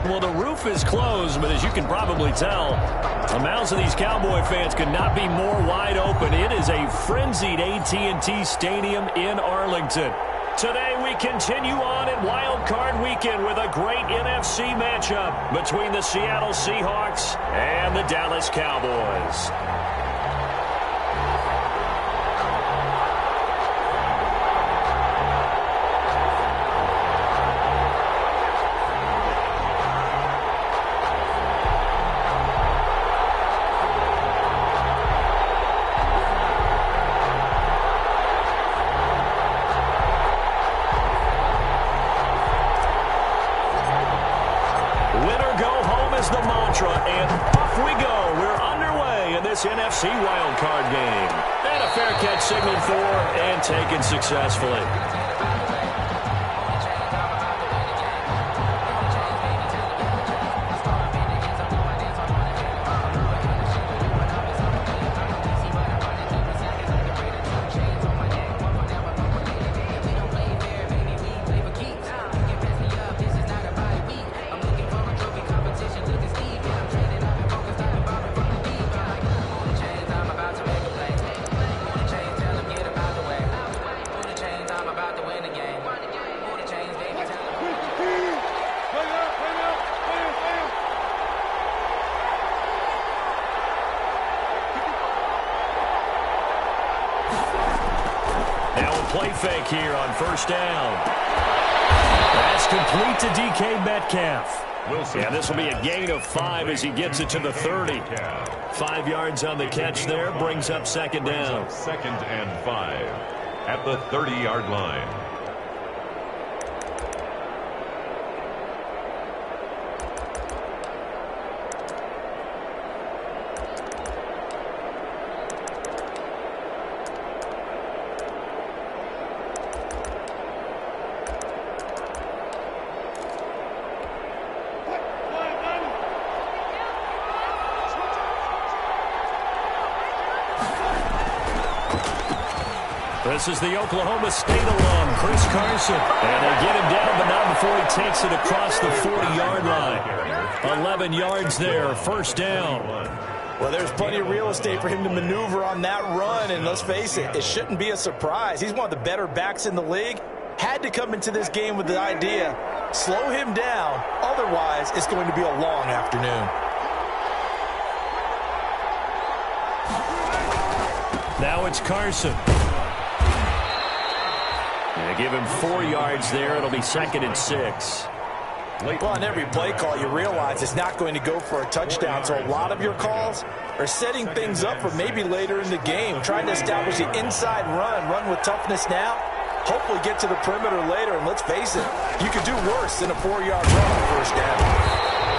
Well, the roof is closed, but as you can probably tell, the mouths of these Cowboy fans could not be more wide open. It is a frenzied AT&T Stadium in Arlington. Today we continue on in Wild Card Weekend with a great NFC matchup between the Seattle Seahawks and the Dallas Cowboys. The mantra, and off we go. We're underway in this NFC wildcard game. And a fair catch signaled for and taken successfully. Play fake here on first down. That's complete to DK Metcalf. Yeah, this will be a gain of 5 as he gets it to the 30. 5 yards on the catch there, brings up second down. Second and 5 at the 30-yard line. This is the Oklahoma State alum, Chris Carson. And they get him down, but not before he takes it across the 40-yard line. 11 yards there, first down. Well, there's plenty of real estate for him to maneuver on that run, and let's face it, it shouldn't be a surprise. He's one of the better backs in the league. Had to come into this game with the idea, slow him down, otherwise it's going to be a long afternoon. Now it's Carson. Give him 4 yards there. It'll be second and 6. Well, on every play call, you realize it's not going to go for a touchdown. So a lot of your calls are setting things up for maybe later in the game, trying to establish the inside run with toughness now, hopefully get to the perimeter later. And let's face it, you could do worse than a 4-yard run on first down.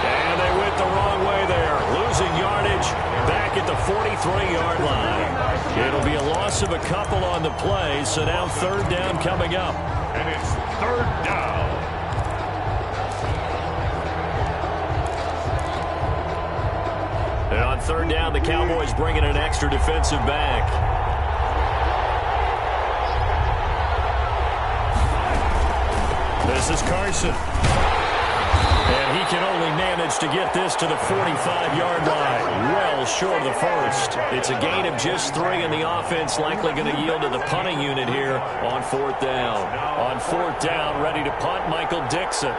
And they went the wrong way there, losing yardage back at the 43-yard line. It'll be a loss of a couple on the play, so now third down coming up. And it's third down. And on third down, the Cowboys bring in an extra defensive back. This is Carson. And he can only manage to get this to the 45-yard line, well short of the first. It's a gain of just 3, and the offense likely going to yield to the punting unit here on fourth down. On fourth down, ready to punt, Michael Dixon.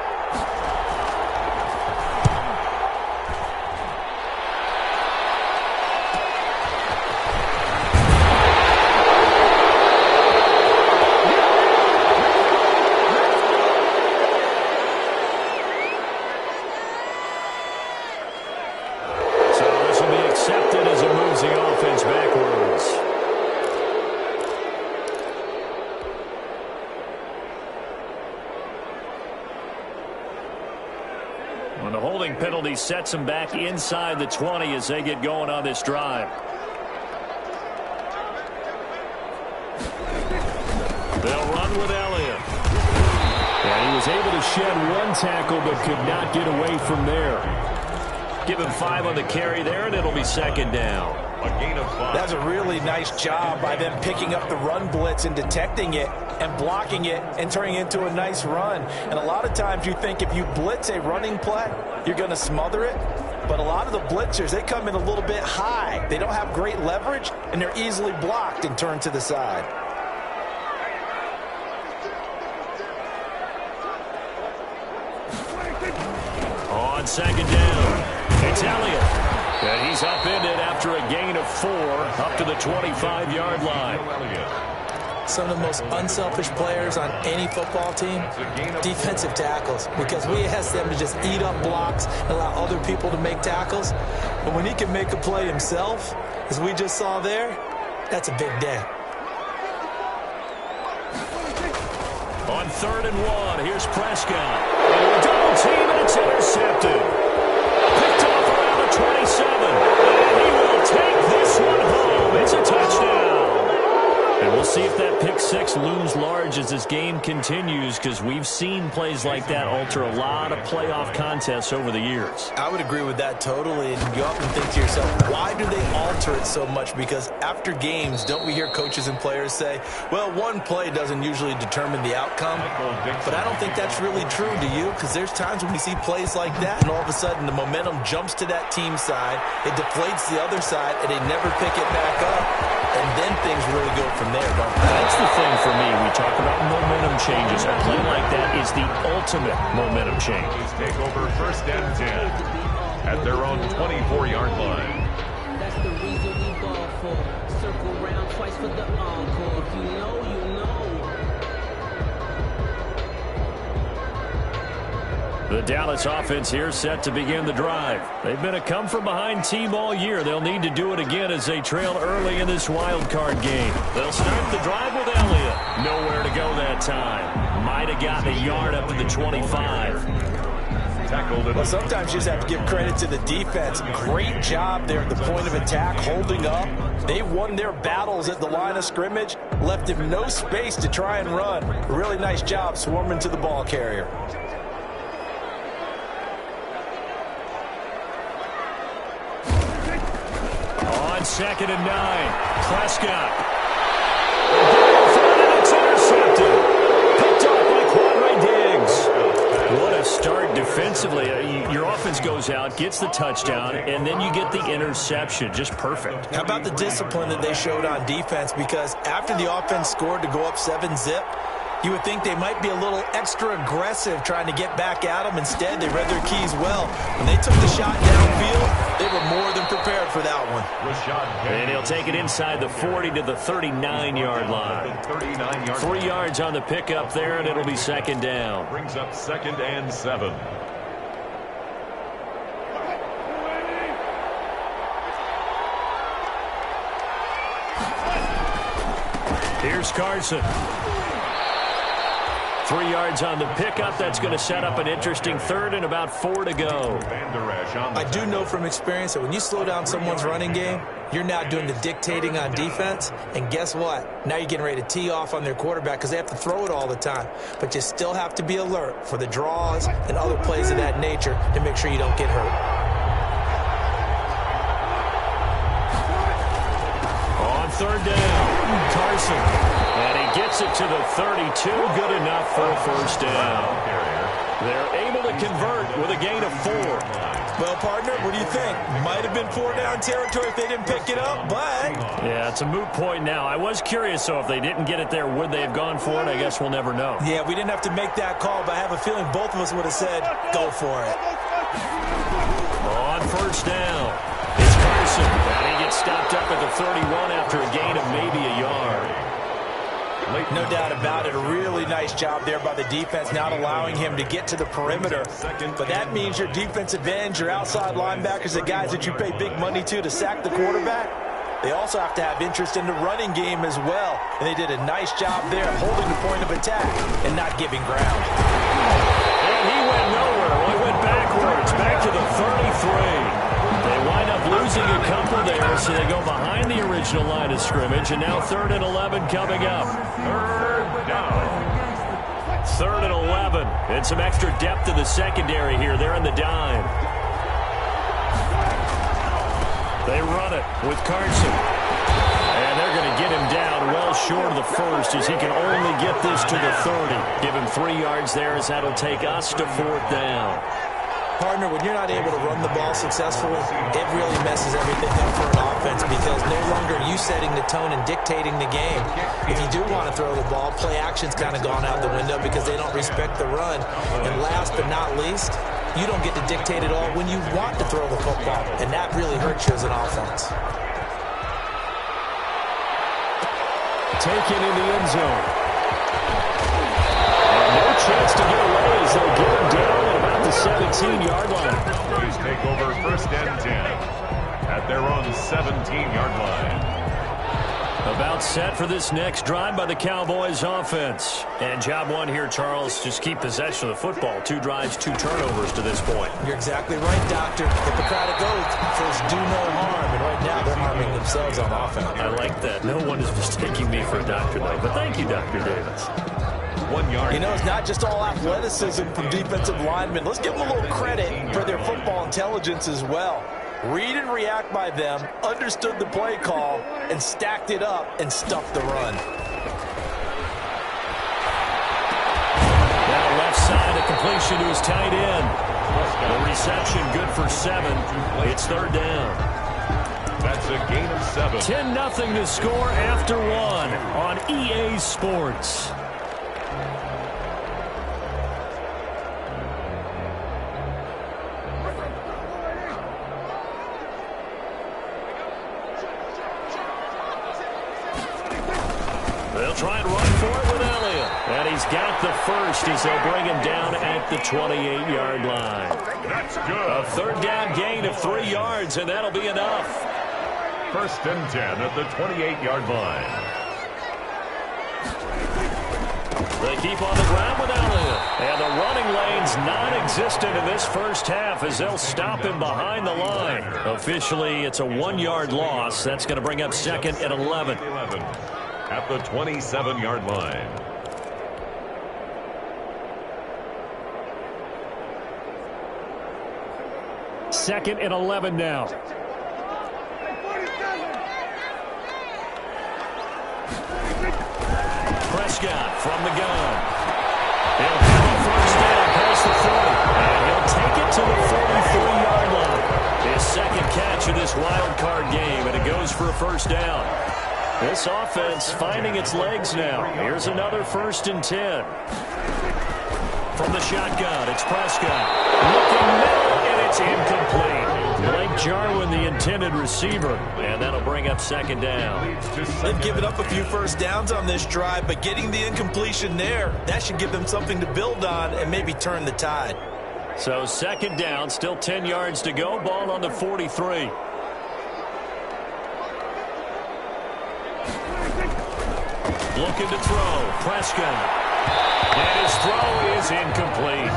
Penalty sets them back inside the 20 as they get going on this drive. They'll run with Elliott. And he was able to shed 1 tackle but could not get away from there. Give him 5 on the carry there, and it'll be second down. A gain of 5. That's a really nice job by them picking up the run blitz and detecting it and blocking it and turning it into a nice run. And a lot of times you think if you blitz a running play, you're going to smother it. But a lot of the blitzers, they come in a little bit high. They don't have great leverage, and they're easily blocked and turned to the side. On second down, it's Elliott. And he's upended after a gain of 4 up to the 25-yard line. Some of the most unselfish players on any football team, defensive tackles, because we ask them to just eat up blocks and allow other people to make tackles. But when he can make a play himself, as we just saw there, that's a big day. On 3rd and 1, here's Prescott. And a double team, and it's intercepted. Picked off around the 27. And he will take this one home. It's a touchdown. And we'll see if that pick 6 looms large as this game continues, because we've seen plays like that alter a lot of playoff contests over the years. I would agree with that totally, and you often think to yourself, why do they alter it so much? Because after games, don't we hear coaches and players say, well, one play doesn't usually determine the outcome? But I don't think that's really true, do you? Because there's times when we see plays like that, and all of a sudden the momentum jumps to that team side, it deflates the other side, and they never pick it back up, and then things really go from there, don't they? That's the thing for me. We talk about momentum changes. A play like that is the ultimate momentum change. Take over 1st and 10 at their own 24-yard line. That's the reason we ball for. Circle round twice for the encore. If you know, you know. The Dallas offense here set to begin the drive. They've been a come-from-behind team all year. They'll need to do it again as they trail early in this wild card game. They'll start the drive with Elliott. Nowhere to go that time. Might have gotten a yard up to the 25. Well, sometimes you just have to give credit to the defense. Great job there at the point of attack, holding up. They won their battles at the line of scrimmage, left him no space to try and run. A really nice job swarming to the ball carrier. On 2nd and 9, Prescott. It's intercepted. Picked off by Quadre Diggs. What a start defensively. Your offense goes out, gets the touchdown, and then you get the interception. Just perfect. How about the discipline that they showed on defense? Because after the offense scored to go up 7-zip, you would think they might be a little extra aggressive trying to get back at them. Instead, they read their keys well. When they took the shot downfield, they were more than prepared for that one. And he'll take it inside the 40 to the 39-yard line. 3 yards on the pickup there, and it'll be 2nd down. Brings up 2nd and 7. Here's Carson. 3 yards on the pickup. That's going to set up an interesting 3rd and about 4 to go. I do know from experience that when you slow down someone's running game, you're now doing the dictating on defense. And guess what? Now you're getting ready to tee off on their quarterback because they have to throw it all the time. But you still have to be alert for the draws and other plays of that nature to make sure you don't get hurt. On 3rd down, Carson. And he gets it to the 32. Good enough for a 1st down. They're able to convert with a gain of 4. Well, partner, what do you think? Might have been 4-down territory if they didn't pick it up, but... Yeah, it's a moot point now. I was curious, so if they didn't get it there, would they have gone for it? I guess we'll never know. Yeah, we didn't have to make that call, but I have a feeling both of us would have said, go for it. On 1st down, it's Carson. And he gets stopped up at the 31 after a gain of maybe a yard. No doubt about it. A really nice job there by the defense, not allowing him to get to the perimeter. But that means your defensive ends, your outside linebackers, the guys that you pay big money to sack the quarterback, they also have to have interest in the running game as well. And they did a nice job there holding the point of attack and not giving ground. And he went nowhere. Well, he went backwards, back to the 33. They wind up losing a couple there, so they go behind the original line of scrimmage, and now 3rd and 11 coming up. 3rd down. 3rd and 11, and some extra depth in the secondary here. They're in the dime. They run it with Carson. And they're going to get him down well short of the 1st as he can only get this to the 30. Give him 3 yards there as that'll take us to 4th down. Partner, when you're not able to run the ball successfully, it really messes everything up for an offense because no longer are you setting the tone and dictating the game. If you do want to throw the ball, play action's kind of gone out the window because they don't respect the run. And last but not least, you don't get to dictate it all when you want to throw the football, and that really hurts you as an offense. Taken in the end zone. And no chance to get away as they'll get him down at about the 17-yard line. Please take over 1st and 10 at their own 17-yard line. About set for this next drive by the Cowboys offense. And job one here, Charles, just keep possession of the football. 2 drives, 2 turnovers to this point. You're exactly right, Doctor. Hippocratic oath says do no harm, and right now they're harming themselves on offense. I like that. No one is mistaking me for a doctor, though. But thank you, Dr. Davis. 1 yard. You know, it's not just all athleticism from defensive linemen. Let's give them a little credit for their football intelligence as well. Read and react by them, understood the play call, and stacked it up and stuffed the run. Now left side, a completion to his tight end. The reception good for 7. It's 3rd down. That's a gain of 7. 10-0 to score after 1 on EA Sports. They'll try and run for it with Elliott. And he's got the first as they'll bring him down at the 28-yard line. That's good. A 3rd down gain of 3 yards, and that'll be enough. 1st and 10 at the 28-yard line. They keep on the ground with Elliott. And the running lane's non-existent in this first half as they'll stop him behind the line. Officially, it's a 1-yard loss. That's going to bring up 2nd and 11. At the 27-yard line. Second and 11 now. Prescott from the gun. He'll have a 1st down past the 40. And he'll take it to the 43-yard line. His 2nd catch of this wild card game, and it goes for a 1st down. This offense finding its legs now. Here's another 1st and 10. From the shotgun, it's Prescott. Looking middle, and it's incomplete. Blake Jarwin, the intended receiver, and that'll bring up 2nd down. They've given up a few 1st downs on this drive, but getting the incompletion there, that should give them something to build on and maybe turn the tide. So 2nd down, still 10 yards to go. Ball on the 43. Looking to throw. Prescott. And his throw is incomplete.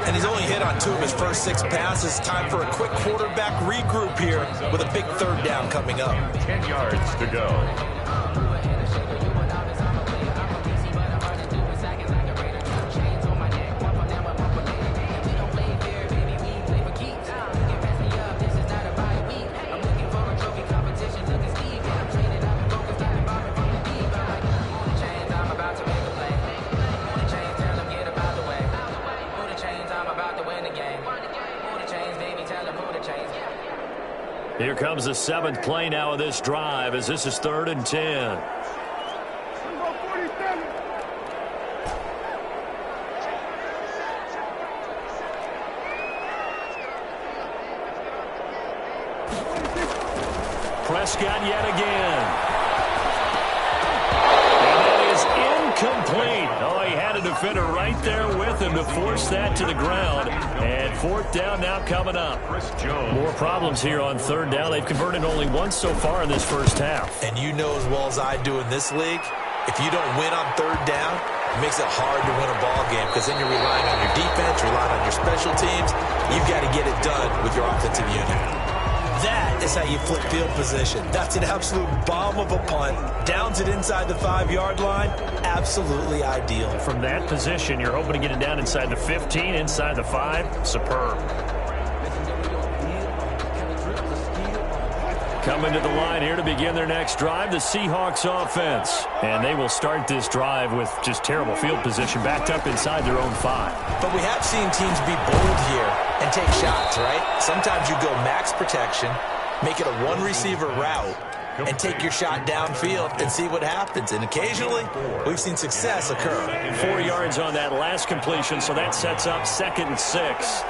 And he's only hit on 2 of his first 6 passes. Time for a quick quarterback regroup here with a big 3rd down coming up. 10 yards to go. Here comes the 7th play now of this drive as this is 3rd and 10. Prescott yet again. And that is incomplete. Oh, he had a defender right there with him to force that to the ground. And 4th down now coming up. More problems here on 3rd down. They've converted only once so far in this first half. And you know as well as I do in this league, if you don't win on 3rd down, it makes it hard to win a ball game because then you're relying on your defense, relying on your special teams. You've got to get it done with your offensive unit. That is how you flip field position. That's an absolute bomb of a punt. Downs it inside the 5-yard line. Absolutely ideal. From that position, you're hoping to get it down inside the 15, inside the 5. Superb. Coming to the line here to begin their next drive, the Seahawks offense. And they will start this drive with just terrible field position, backed up inside their own 5. But we have seen teams be bold here and take shots, right? Sometimes you go max protection, make it a one-receiver route, and take your shot downfield and see what happens. And occasionally, we've seen success occur. 4 yards on that last completion, so that sets up 2nd and 6.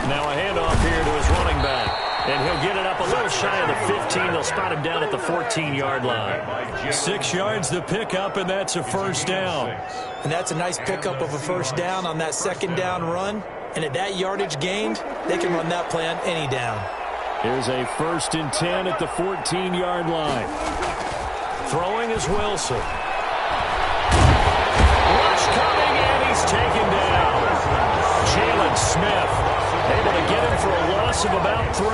Now a handoff here to his running back. And he'll get it up a little shy of the 15. They'll spot him down at the 14-yard line. 6 yards to pick up, and that's a first down. And that's a nice pickup of a first down on that second down run. And at that yardage gained, they can run that play on any down. Here's a 1st and 10 at the 14-yard line. Throwing is Wilson. Rush coming, and he's taken down. Jalen Smith able to get him for a loss of about 3.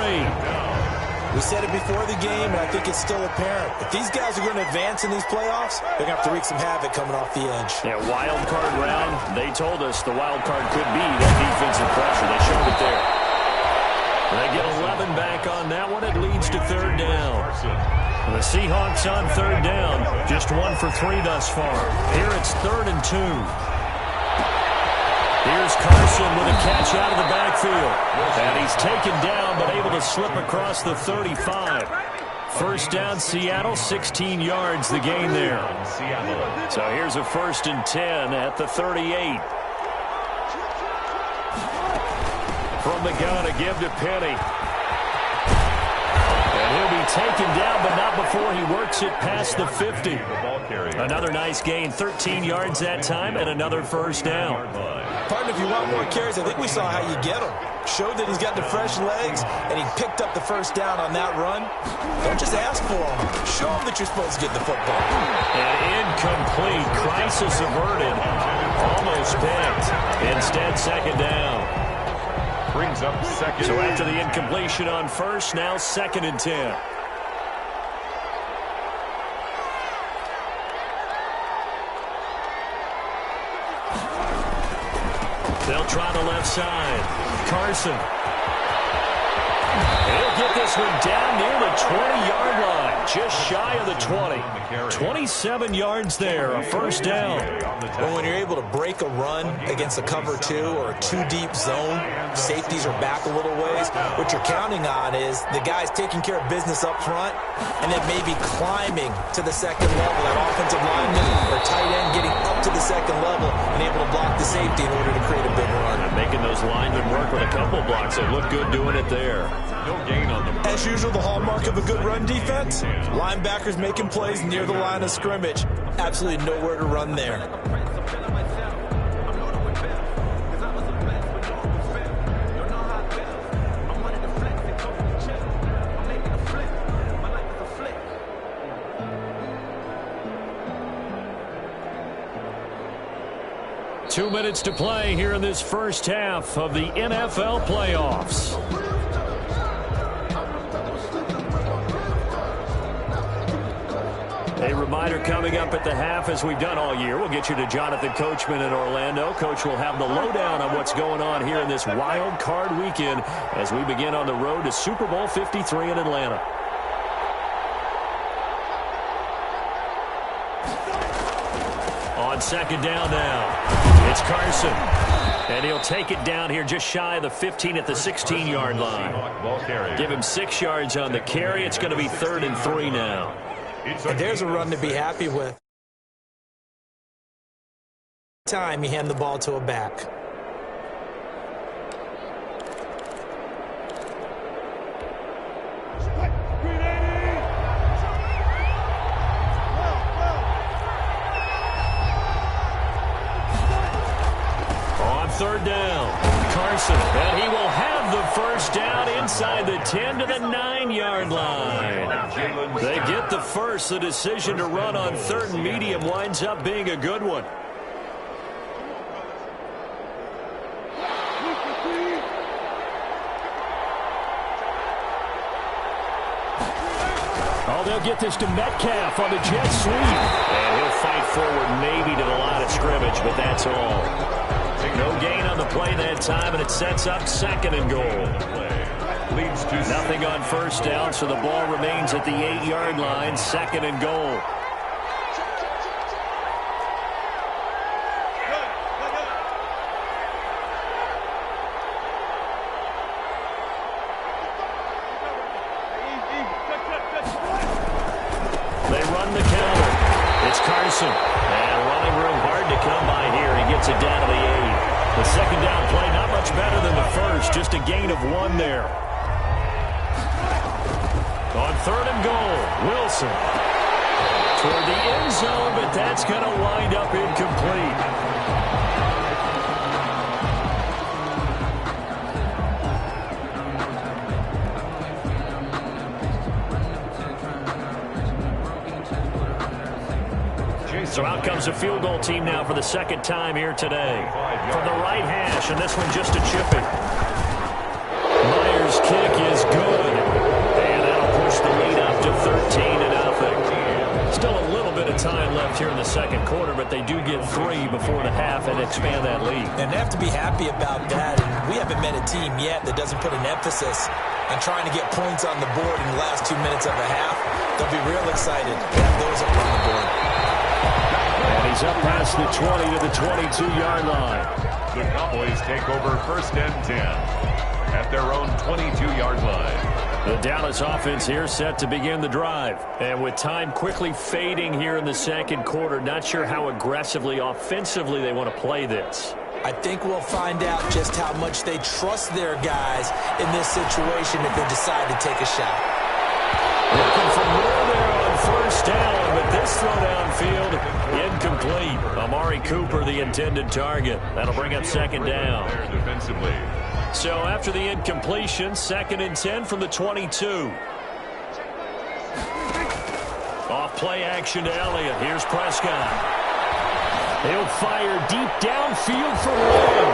We said it before the game, and I think it's still apparent. If these guys are going to advance in these playoffs, they're going to have to wreak some havoc coming off the edge. Yeah, wild card round. They told us the wild card could be that defensive pressure. They showed it there. They get 11 back on that one. It leads to 3rd down. The Seahawks on 3rd down. Just 1 for 3 thus far. Here it's 3rd and 2. Here's Carson with a catch out of the backfield. And he's taken down, but able to slip across the 35. First down, Seattle, 16 yards the gain there. So here's a 1st and 10 at the 38. From the gun, a give to Penny. And he'll be taken down, but not before he works it past the 50. Another nice gain, 13 yards that time, and another first down. Partner, if you want more carries, I think we saw how you get them. Showed that he's got the fresh legs, and he picked up the first down on that run. Don't just ask for them. Show them that you're supposed to get the football. And incomplete. Crisis averted. Almost picked. Instead, 2nd down. Brings up 2nd. So after the incompletion on 1st, now 2nd and 10. They'll try the left side. Carson. He'll get this one down near the 20-yard line. Just shy of the 20. 27 yards there, a first down. Well, when you're able to break a run against a cover 2 or a 2-deep zone, safeties are back a little ways. What you're counting on is the guys taking care of business up front and then maybe climbing to the 2nd level. That offensive lineman or tight end getting up to the 2nd level and able to block the safety in order to create a big run. And making those linemen work with a couple blocks. They look good doing it there. No gain on them. As usual, the hallmark of a good run defense, linebackers making plays near the line of scrimmage. Absolutely nowhere to run there. Two minutes to play here in this first half of the NFL playoffs. A reminder coming up at the half, as we've done all year. We'll get you to Jonathan Coachman in Orlando. Coach will have the lowdown on what's going on here in this wild card weekend as we begin on the road to Super Bowl 53 in Atlanta. On 2nd down now, it's Carson. And he'll take it down here just shy of the 15 at the 16-yard line. Give him 6 yards on the carry. It's going to be 3rd and 3 now. And there's a run to be happy with. Time you hand the ball to a back. On 3rd down, Carson, and he will have the first down inside the 10 to the 9-yard line. They get the first. The decision to run on 3rd and medium winds up being a good one. Oh, they'll get this to Metcalf on the jet sweep. And he'll fight forward maybe to the line of scrimmage, but that's all. No gain on the play that time, and it sets up 2nd and goal. Leads to Nothing on first down, so the ball remains at the 8-yard line, 2nd and goal. They run the counter. It's Carson. And running room hard to come by here. He gets it down to the 8. The 2nd down play not much better than the first. Just a gain of 1 there. On 3rd and goal, Wilson. Toward the end zone, but that's going to wind up incomplete. So out comes a field goal team now for the 2nd time here today. From the right hash, and this one just a chipping. Myers' kick is good. And that'll push the lead up to 13-0. Still a little bit of time left here in the 2nd quarter, but they do get 3 before the half and expand that lead. And they have to be happy about that. And we haven't met a team yet that doesn't put an emphasis on trying to get points on the board in the last 2 minutes of the half. They'll be real excited to have those up on the board. And he's up past the 20 to the 22-yard line. The Cowboys take over 1st and 10 at their own 22-yard line. The Dallas offense here set to begin the drive. And with time quickly fading here in the 2nd quarter, not sure how aggressively, offensively they want to play this. I think we'll find out just how much they trust their guys in this situation if they decide to take a shot. Looking for more there on 1st down, but this throw downfield incomplete. Amari Cooper, the intended target. That'll bring up 2nd down. There defensively. So after the incompletion, 2nd and 10 from the 22. Off play action to Elliott. Here's Prescott. He'll fire deep downfield for Lamb.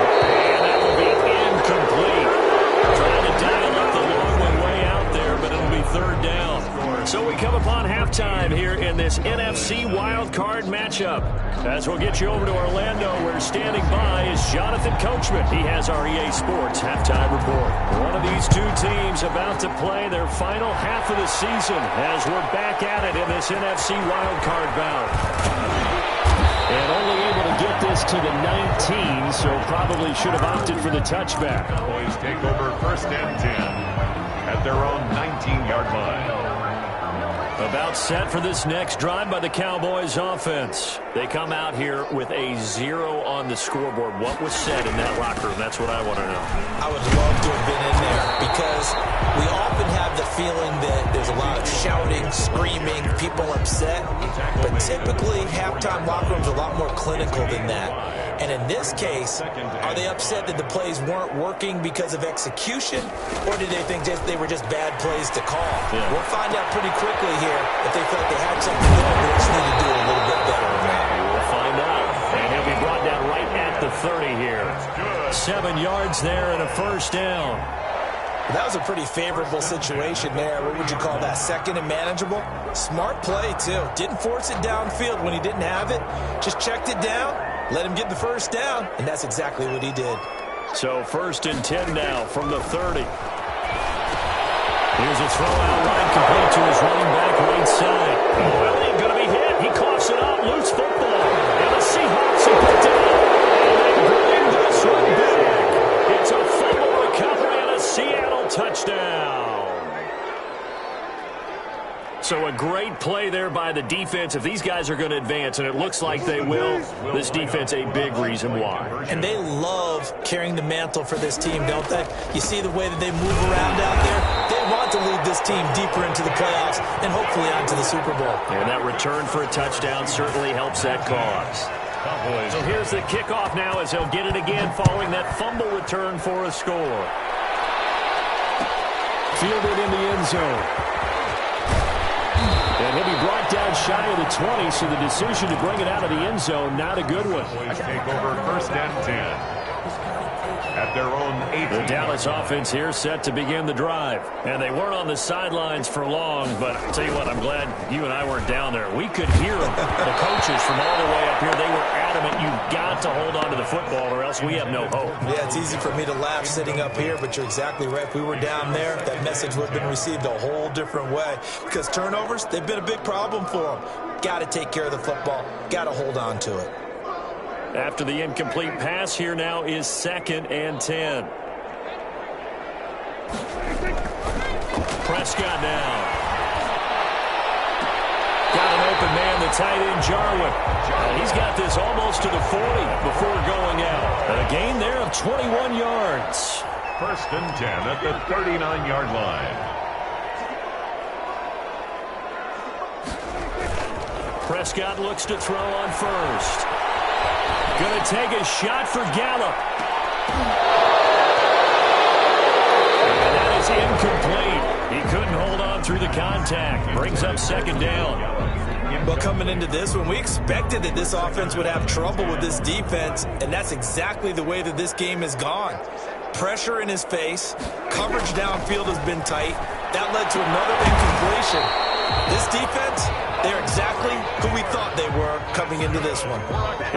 And that will be incomplete. Trying to dial up the long one way out there, but it'll be 3rd down. So we come upon halftime here in this NFC wildcard matchup. As we'll get you over to Orlando, where standing by is Jonathan Coachman. He has our EA Sports halftime report. One of these two teams about to play their final half of the season as we're back at it in this NFC wildcard bout. And only able to get this to the 19, so probably should have opted for the touchback. Cowboys take over 1st and 10 at their own 19-yard line. About set for this next drive by the Cowboys offense. They come out here with a 0 on the scoreboard. What was said in that locker room? That's what I want to know. I would love to have been in there because we often have the feeling that there's a lot of shouting, screaming, people upset. But typically, halftime locker rooms are a lot more clinical than that. And in this case, are they upset that the plays weren't working because of execution? Or did they think they were just bad plays to call? Yeah. We'll find out pretty quickly here if they felt they had something there, but they just need to do it a little bit better on that. We'll find out. And he'll be brought down right at the 30 here. 7 yards there and a 1st down. That was a pretty favorable situation there. What would you call that? 2nd and manageable? Smart play, too. Didn't force it downfield when he didn't have it. Just checked it down, let him get the 1st down, and that's exactly what he did. So 1st and 10 now from the 30. Here's a throw out line complete to his running back right side. Well, he's going to be hit. He coughs it out. Loose football. And the Seahawks have picked it up. And they bring this one back. It's a fumble recovery and a Seattle touchdown. So a great play there by the defense. If these guys are going to advance, and it looks like they will, this defense a big reason why. And they love carrying the mantle for this team, don't they? You see the way that they move around out there? They want to lead this team deeper into the playoffs and hopefully onto the Super Bowl. And that return for a touchdown certainly helps that cause. So here's the kickoff now as he'll get it again following that fumble return for a score. Fielded in the end zone. And he'll be brought down shy of the 20, so the decision to bring it out of the end zone, not a good one. Boys take over 1st and 10. at their own 18. The Dallas offense here set to begin the drive. And they weren't on the sidelines for long, but I'll tell you what, I'm glad you and I weren't down there. We could hear them. The coaches from all the way up here, they were adamant, you've got to hold on to the football or else we have no hope. Yeah, it's easy for me to laugh sitting up here, but you're exactly right. If we were down there, that message would have been received a whole different way. Because turnovers, they've been a big problem for them. Got to take care of the football. Got to hold on to it. After the incomplete pass, here now is 2nd and 10. Prescott now. Got an open man, the tight end, Jarwin. And he's got this almost to the 40 before going out. And a gain there of 21 yards. 1st and 10 at the 39-yard line. Prescott looks to throw on first. Going to take a shot for Gallup. And that is incomplete. He couldn't hold on through the contact. Brings up 2nd down. But coming into this one, we expected that this offense would have trouble with this defense, and that's exactly the way that this game has gone. Pressure in his face. Coverage downfield has been tight. That led to another incompletion. This defense, they're exactly who we thought they were coming into this one.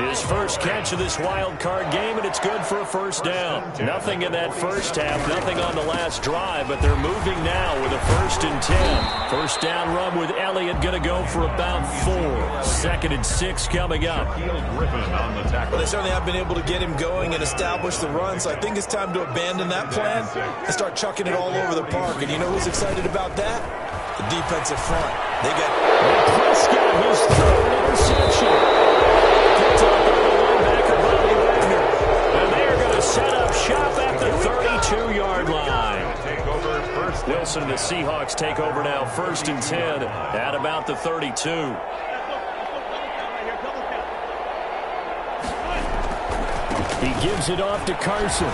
His first catch of this wild card game, and it's good for a 1st down. Nothing in that first half, nothing on the last drive, but they're moving now with a 1st and 10. 1st down run with Elliott, going to go for about 4. 2nd and 6 coming up. Well, they certainly have been able to get him going and establish the run, so I think it's time to abandon that plan and start chucking it all over the park. And you know who's excited about that? The defensive front. They got Prescott, his 3rd interception. Picked up by the linebacker, Bobby Wagner. And they are going to set up shop at the 32-yard line. Wilson and the Seahawks take over now, 1st and 10 at about the 32. He gives it off to Carson.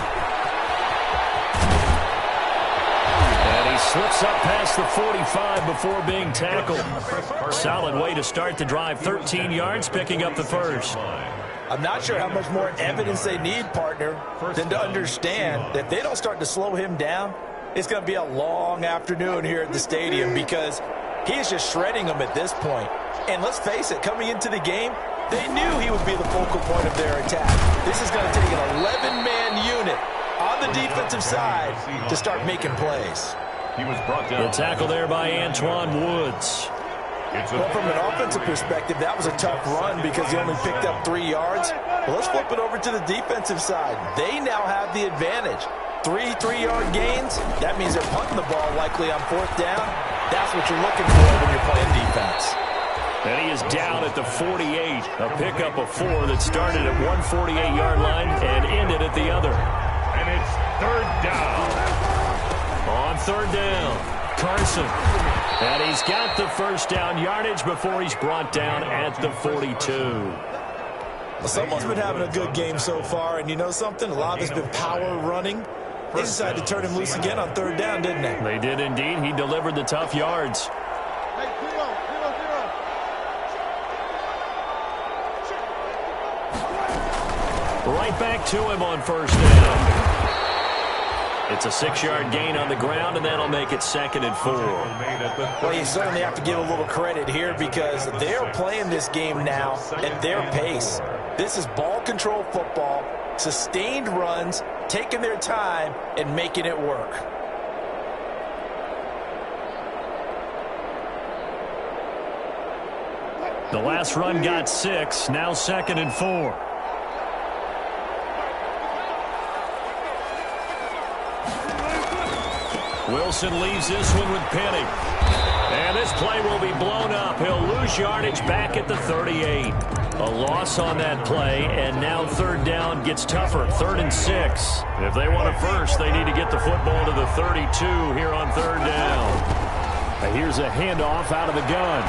Slips up past the 45 before being tackled. Solid way to start the drive. 13 yards, picking up the 1st. I'm not sure how much more evidence they need, partner, than to understand that if they don't start to slow him down, it's going to be a long afternoon here at the stadium because he is just shredding them at this point. And let's face it, coming into the game, they knew he would be the focal point of their attack. This is going to take an 11-man unit on the defensive side to start making plays. He was brought down. The tackle there by Antoine Woods. Well, from an offensive perspective, that was a tough run because he only picked up 3 yards. Well, let's flip it over to the defensive side. They now have the advantage. 3 3-yard gains, that means they're punting the ball likely on 4th down. That's what you're looking for when you're playing defense. And he is down at the 48. A pickup of 4 that started at one 48-yard line and ended at the other. And it's 3rd down. On 3rd down, Carson. And he's got the 1st down yardage before he's brought down at the 42. Well, someone's been having a good game so far, and you know something? A lot of it's been power running. They decided to turn him loose again on 3rd down, didn't they? They did indeed. He delivered the tough yards. Right back to him on 1st down. It's a 6-yard gain on the ground, and that'll make it 2nd and 4. Well, you certainly have to give a little credit here because they're playing this game now at their pace. This is ball control football, sustained runs, taking their time, and making it work. The last run got 6, now 2nd and 4. Wilson leaves this one with Penny. And this play will be blown up. He'll lose yardage back at the 38. A loss on that play, and now 3rd down gets tougher. 3rd and 6. If they want a first, they need to get the football to the 32 here on 3rd down. And here's a handoff out of the gun.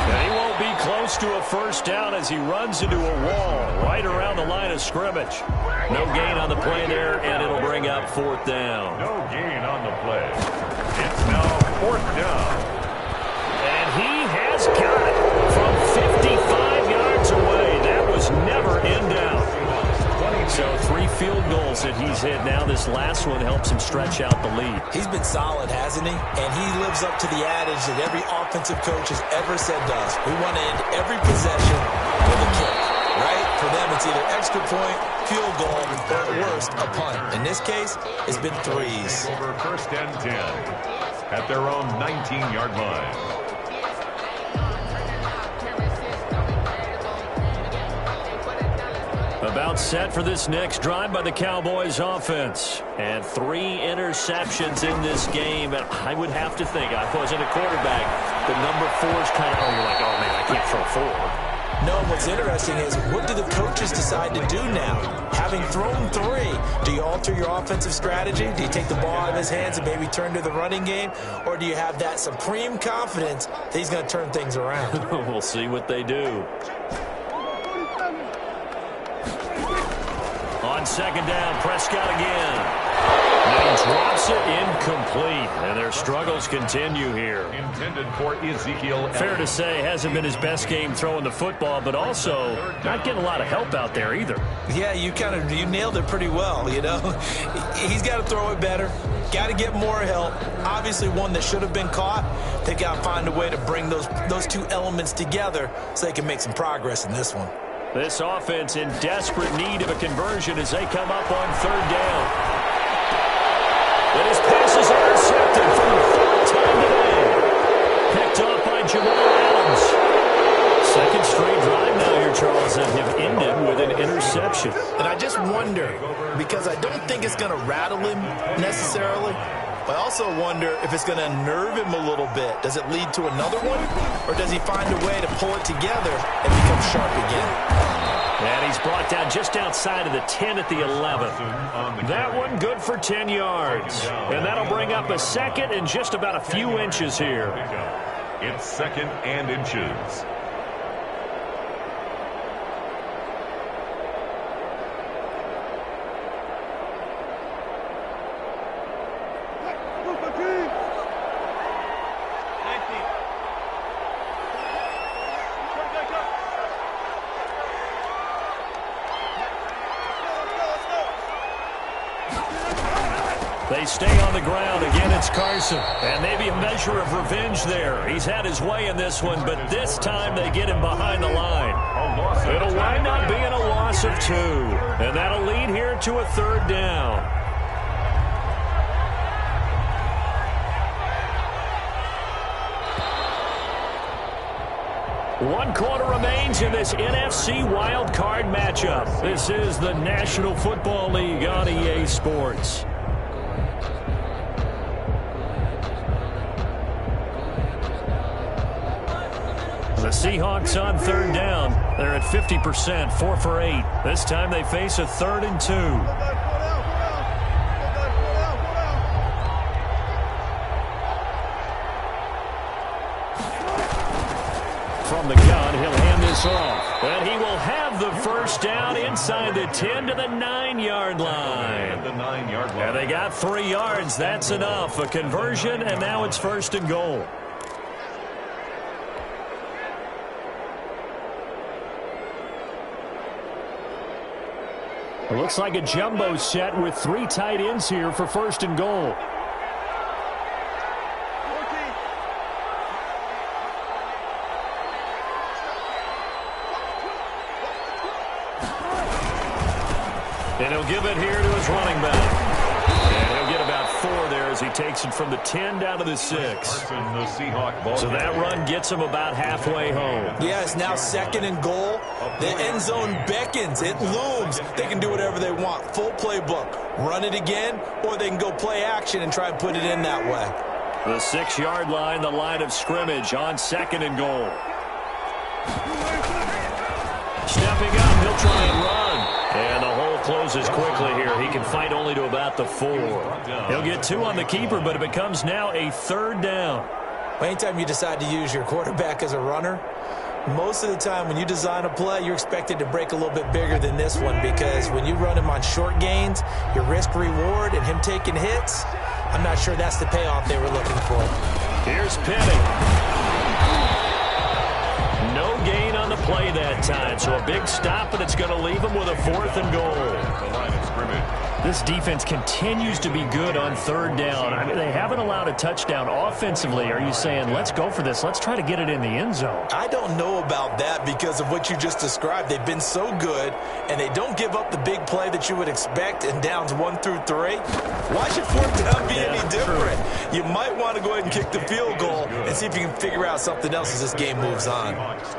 And he won't be close to a 1st down as he runs into a wall right around the line of scrimmage. No gain on the play there, and it'll bring up 4th down. No gain on the play. It's now 4th down. And he has got it from 55 yards away. That was never in doubt. So 3 field goals that he's hit. Now this last one helps him stretch out the lead. He's been solid, hasn't he? And he lives up to the adage that every offensive coach has ever said to us. We want to end every possession with a kick, right? For them, it's either extra point, field goal, or at worst, a punt. In this case, it's been threes. Over 1st and 10 at their own 19-yard line. About set for this next drive by the Cowboys offense. And 3 interceptions in this game. And I would have to think, I wasn't a quarterback, the number 4 is kind of, you're like, oh man, I can't throw 4. No, what's interesting is, what do the coaches decide to do now? Having thrown 3, do you alter your offensive strategy? Do you take the ball out of his hands and maybe turn to the running game? Or do you have that supreme confidence that he's going to turn things around? We'll see what they do. On 2nd down, Prescott again. And he drops it incomplete. And their struggles continue here. Intended for Ezekiel. Fair to say, hasn't been his best game throwing the football, but also not getting a lot of help out there either. Yeah, you nailed it pretty well, you know. He's got to throw it better. Got to get more help. Obviously, one that should have been caught. They got to find a way to bring those 2 elements together so they can make some progress in this one. This offense in desperate need of a conversion as they come up on 3rd down. And his pass is intercepted for the 4th time today. Picked off by Jamal Adams. 2nd straight drive now here, Charles, that have ended with an interception. And I just wonder, because I don't think it's going to rattle him necessarily, I also wonder if it's going to nerve him a little bit. Does it lead to another one? Or does he find a way to pull it together and become sharp again? And he's brought down just outside of the 10 at the 11. That one good for 10 yards. And that'll bring up a 2nd and just about a few inches here. It's 2nd and inches. They stay on the ground. Again, it's Carson. And maybe a measure of revenge there. He's had his way in this one, but this time they get him behind the line. It'll wind up being a loss of 2. And that'll lead here to a 3rd down. One quarter remains in this NFC wildcard matchup. This is the National Football League on EA Sports. The Seahawks on 3rd down. They're at 50%, 4 for 8. This time they face a 3rd and 2. From the gun, he'll hand this off. And he will have the 1st down inside the 10 to the 9-yard line. And they got 3 yards. That's enough. A conversion, and now it's 1st and goal. It looks like a jumbo set with 3 tight ends here for 1st and goal. And he'll give it here to his running back. And he'll get about 4 there as he takes it from the 10 down to the 6. So that run gets him about halfway home. Yeah, it's now 2nd and goal. The end zone beckons. It looms. They can do whatever they want. Full playbook. Run it again, or they can go play action and try and put it in that way. The 6-yard line, the line of scrimmage on 2nd and goal. Stepping up, he'll try and run. And the hole closes quickly here. He can fight only to about the 4. He'll get 2 on the keeper, but it becomes now a 3rd down. Anytime you decide to use your quarterback as a runner, most of the time when you design a play, you're expected to break a little bit bigger than this one, because when you run him on short gains, your risk-reward and him taking hits, I'm not sure that's the payoff they were looking for. Here's Penny. No gain on on the play that time. So a big stop, and it's going to leave them with a 4th and goal. The line of scrimmage. This defense continues to be good on 3rd down. I mean, they haven't allowed a touchdown offensively. Are you saying, let's go for this, let's try to get it in the end zone? I don't know about that because of what you just described. They've been so good, and they don't give up the big play that you would expect in downs 1 through 3. Why should 4th down be any different? You might want to go ahead and kick the field goal and see if you can figure out something else as this game moves on.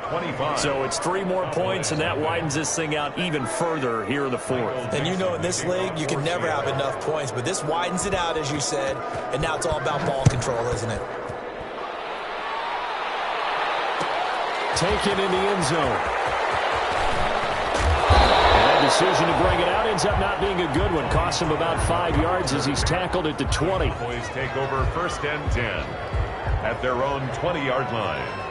25. So it's 3 more points, and that widens this thing out even further here in the 4th. And you know in this league, you can never have enough points, but this widens it out, as you said, and now it's all about ball control, isn't it? Taken in the end zone. And that decision to bring it out ends up not being a good one. Costs him about 5 yards as he's tackled at the 20. Boys take over 1st and 10 at their own 20-yard line.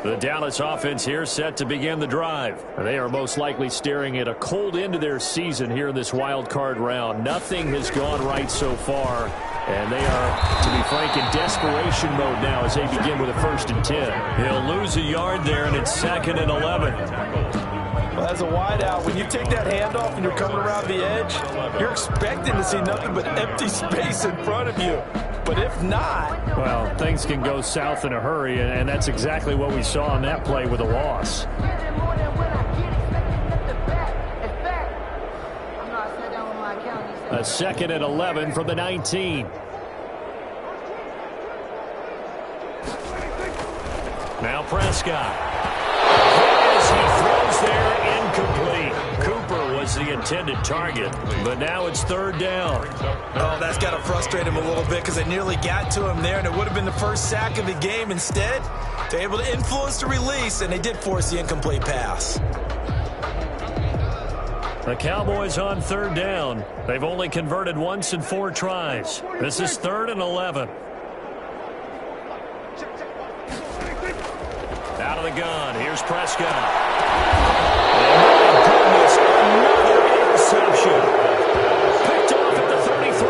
The Dallas offense here set to begin the drive. They are most likely staring at a cold end to their season here in this wild card round. Nothing has gone right so far, and they are, to be frank, in desperation mode now as they begin with a 1st and 10. He'll lose a yard there, and it's 2nd and 11. Well, as a wideout, when you take that handoff and you're coming around the edge, you're expecting to see nothing but empty space in front of you. But if not... Well, things can go south in a hurry, and that's exactly what we saw on that play with a loss. A 2nd and 11 from the 19. Now Prescott. As he throws there, incomplete. Cooper was the intended target, but now it's 3rd down. Oh, that's got to frustrate him a little bit because they nearly got to him there, and it would have been the first sack of the game. Instead, they're able to influence the release, and they did force the incomplete pass. The Cowboys on 3rd down. They've only converted once in 4 tries. This is 3rd and 11. Out of the gun. Here's Prescott. Oh, my goodness. Another interception. Picked off at the 33.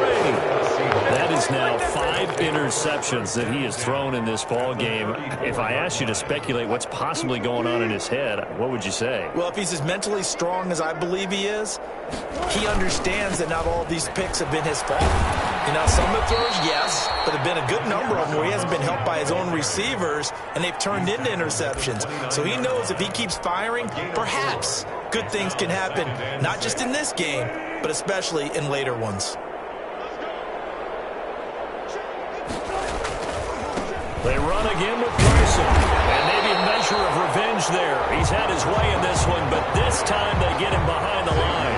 That is now 5 interceptions that he has thrown in this ball game. If I asked you to speculate what's possibly going on in his head, what would you say? Well, if he's as mentally strong as I believe he is, he understands that not all of these picks have been his fault. You know, some of the throws, yes, but there have been a good number of them where he hasn't been helped by his own receivers, and they've turned into interceptions. So he knows if he keeps firing, perhaps good things can happen, not just in this game, but especially in later ones. They run again with Carson, and maybe a measure of revenge there. He's had his way in this one, but this time they get him behind the line.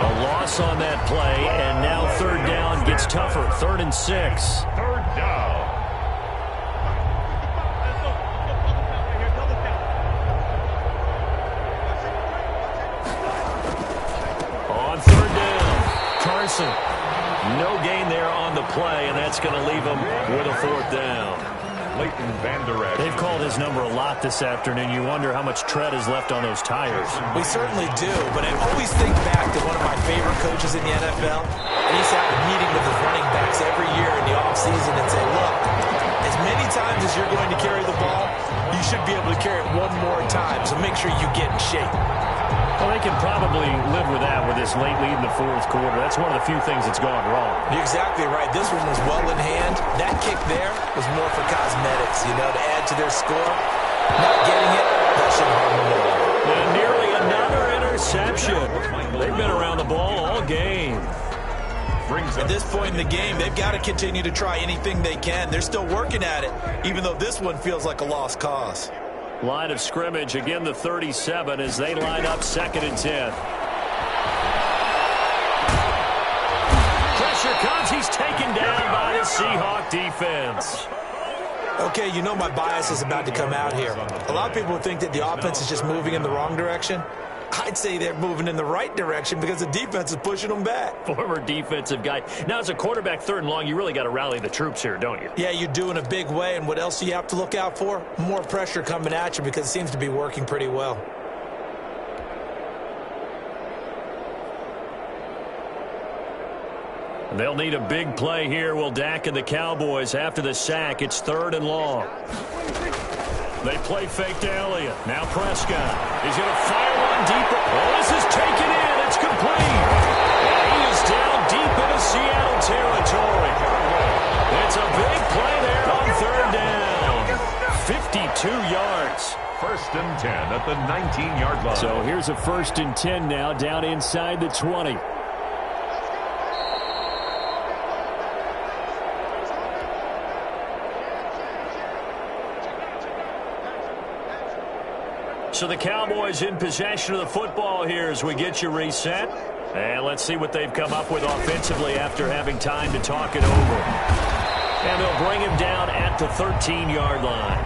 A loss on that play, and now 3rd down gets tougher. 3rd and 6. 3rd down. On 3rd down, Carson. No gain there on the play, and that's going to leave him with a 4th down. They've called his number a lot this afternoon. You wonder how much tread is left on those tires. We certainly do, but I always think back to one of my favorite coaches in the NFL. And he's had a meeting with his running backs every year in the offseason and say, look, as many times as you're going to carry the ball, you should be able to carry it one more time, so make sure you get in shape. Well, they can probably live with that with this late lead in the 4th quarter. That's one of the few things that's gone wrong. You're exactly right. This one was well in hand. That kick there was more for cosmetics, you know, to add to their score. Not getting it, that shouldn't harm them at all. And nearly another interception. They've been around the ball all game. At this point in the game, they've got to continue to try anything they can. They're still working at it, even though this one feels like a lost cause. Line of scrimmage, again the 37 as they line up 2nd and 10. Pressure comes. He's taken down by the Seahawk defense. Okay, you know my bias is about to come out here. A lot of people think that the offense is just moving in the wrong direction. I'd say they're moving in the right direction because the defense is pushing them back. Former defensive guy. Now, as a quarterback 3rd and long, you really got to rally the troops here, don't you? Yeah, you do in a big way. And what else do you have to look out for? More pressure coming at you because it seems to be working pretty well. They'll need a big play here. Will Dak and the Cowboys after the sack. It's 3rd and long. They play fake to Elliott. Now Prescott. He's going to fire one deeper. Oh, this is taken in. It's complete. And he is down deep into Seattle territory. It's a big play there on 3rd down. 52 yards. 1st and 10 at the 19-yard line. So here's a 1st and 10 now down inside the 20. So the Cowboys in possession of the football here as we get you reset. And let's see what they've come up with offensively after having time to talk it over. And they'll bring him down at the 13-yard line.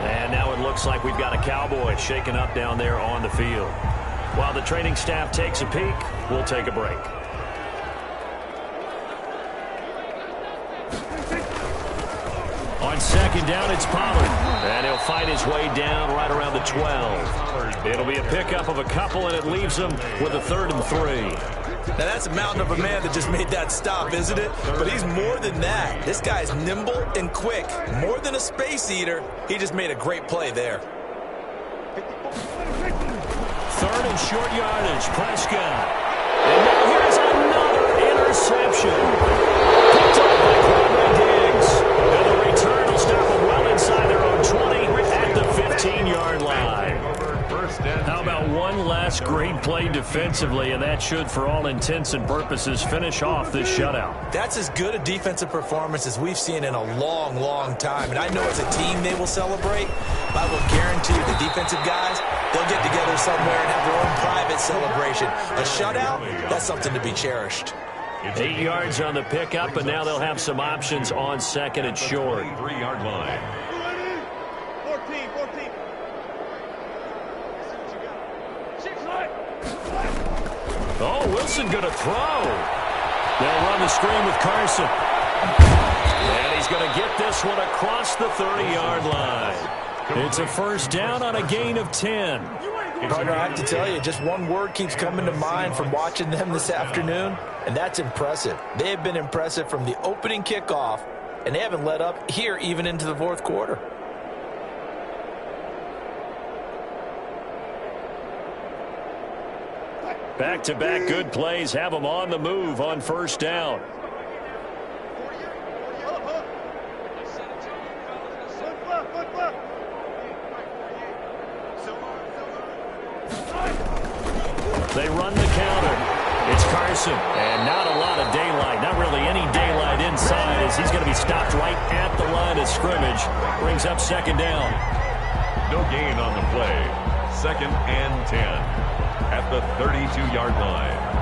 And now it looks like we've got a Cowboy shaken up down there on the field. While the training staff takes a peek, we'll take a break. On 2nd down, it's Pollard. And he'll fight his way down right around the 12. It'll be a pickup of a couple, and it leaves him with a 3rd and 3. Now, that's a mountain of a man that just made that stop, isn't it? But he's more than that. This guy's nimble and quick. More than a space eater, he just made a great play there. 3rd and short yardage, Prescott. And now here's another interception. Picked up by Quentin Diggs. And the return will stop them well inside their own 20 at the 15-yard line. How about one last great play defensively, and that should, for all intents and purposes, finish off this shutout. That's as good a defensive performance as we've seen in a long, long time. And I know as a team they will celebrate, but I will guarantee you the defensive guys, they'll get together somewhere and have their own private celebration. A shutout, that's something to be cherished. 8 yards on the pickup, and now they'll have some options on 2nd and short. 3-yard line. 14. Oh, Wilson going to throw. They'll run the screen with Carson. And he's going to get this one across the 30-yard line. It's a 1st down on a gain of 10. Partner, I have to tell you, just one word keeps coming to mind from watching them this afternoon, and that's impressive. They have been impressive from the opening kickoff, and they haven't let up here even into the 4th quarter. Back-to-back good plays have them on the move on 1st down. They run the counter. It's Carson, and not a lot of daylight. Not really any daylight inside as he's going to be stopped right at the line of scrimmage. Brings up 2nd down. No gain on the play. 2nd and 10. At the 32-yard line.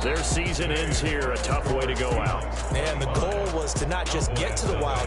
Their season ends here. A tough way to go out. And the goal was to not just get to the wild